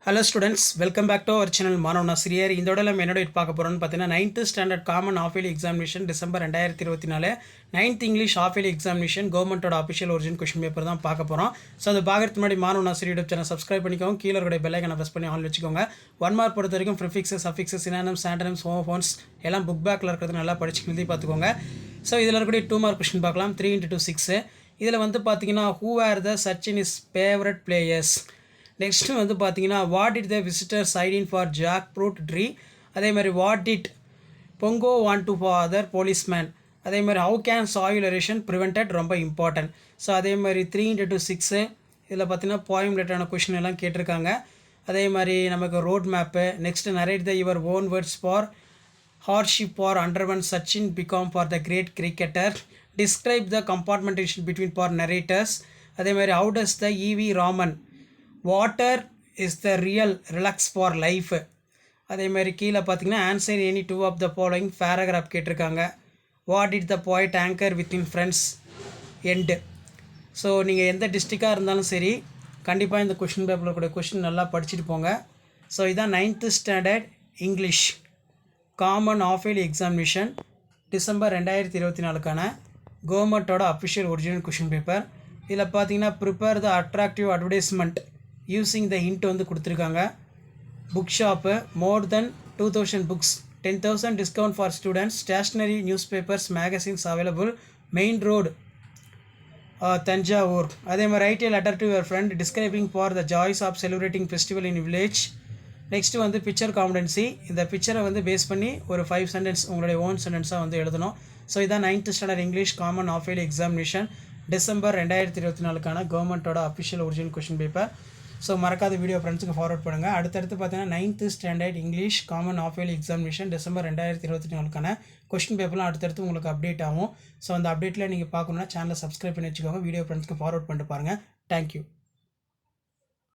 Hello students, welcome back to our channel மாணவ ஆசிரியர். இந்த விட நம்ம என்னோட பார்க்க போகிறோம்னு பார்த்தீங்கன்னா 9th standard common half yearly examination December 2024 9th English half yearly examination கவர்மெண்ட்டோட அஃபிஷியல் ஒரிஜின் கொஸ்டின் பேப்பர் தான் பார்க்க போகிறோம். ஸோ அது பார்க்கறதுக்கு முன்னாடி மாணவ ஆசிரியர் யூடியூப் சேனல் சப்ஸ்கிரைப் பண்ணிக்கோங்க. கீழே இருக்கிற பெல் ஐக்கனை ப்ரெஸ் பண்ணி ஆன் வச்சுக்கோங்க. 1 மார்க் பொறுத்த வரைக்கும் ப்ரிஃபிக்ஸஸ், அஃபிக்ஸஸ், சினானிம்ஸ், ஆண்டனிம்ஸ், ஹோமோஃபோன்ஸ் எல்லாம் புக் பேக்கில் இருக்கிறது நல்லா படிச்சு எழுதி பார்த்துக்கோங்க. ஸோ இதில் இருக்கக்கூடிய 2 மார்க் கொஸ்டின் பார்க்கலாம். 3 × 2 6. இதில் வந்து பார்த்தீங்கன்னா who are the Sachin is favourite players. Next வந்து பார்த்தீங்கன்னா what it the visitor said in for jackfruit tree. அதே மாதிரி what it Pongo want to father policeman. அதே மாதிரி how can soil aeration prevented, ரொம்ப இம்பார்ட்டன்ட். ஸோ அதே மாதிரி 3 × 2 6 இதில் பார்த்தீங்கன்னா போயம் ரிலேட்டடான கொஷின் எல்லாம் கேட்டிருக்காங்க. அதே மாதிரி நமக்கு road map. Next narrate the your own words for hardship for underwent Sachin become for the great cricketer. Describe the compartmentation between for narrators. அதே மாதிரி how does the E.V. Raman water is the real relax for life. அதே மாதிரி கீழே பார்த்தீங்கன்னா answer any 2 of the following paragraph கேட்டிருக்காங்க. What it the point anchor within friends end. So நீங்கள் எந்த டிஸ்ட்ரிக்டாக இருந்தாலும் சரி கண்டிப்பாக இந்த கொஷின் பேப்பரில் கூட கொஷின் நல்லா படிச்சுட்டு போங்க. ஸோ இதான் 9th standard English common half yearly examination December 2024க்கான கவர்மெண்ட்டோட அஃபிஷியல் ஒரிஜினல் கொஷின் பேப்பர். இதில் பார்த்தீங்கன்னா prepare the attractive advertisement using the hint வந்து கொடுத்துருக்காங்க. Book shop more than 2000 books, 10,000 discount for students, stationery, newspapers, magazines available, main road Thanjavur. அதே மாதிரி write a letter to your friend describing for the joys of celebrating festival in village. Next வந்து picture competency. இந்த பிக்சரை வந்து base பண்ணி ஒரு 5 sentence உங்களுடைய own சென்டென்ஸாக வந்து எழுதணும். ஸோ இதான் 9th standard English common half yearly examination December 2024க்கான கவர்மெண்ட்டோட official original question paper. So மறக்காத வீடியோ ஃப்ரெண்ட்ஸுக்கு ஃபார்வர்ட் பண்ணுங்கள். அடுத்தடுத்து பார்த்தீங்கன்னா 9th standard English common half yearly examination December 2024க்கான கொஸ்டின் பேப்பர்லாம் அடுத்தடுத்து உங்களுக்கு அப்டேட் ஆகும். ஸோ அந்த அப்டேட்டில் நீங்கள் பார்க்கணுன்னா சேனலை சப்ஸ்கிரைப் பண்ணி வச்சுக்கோங்க. வீடியோ ஃப்ரெண்ட்ஸ்க்கு ஃபார்வர்ட் பண்ணிட்டு பாருங்கள். தேங்க்யூ.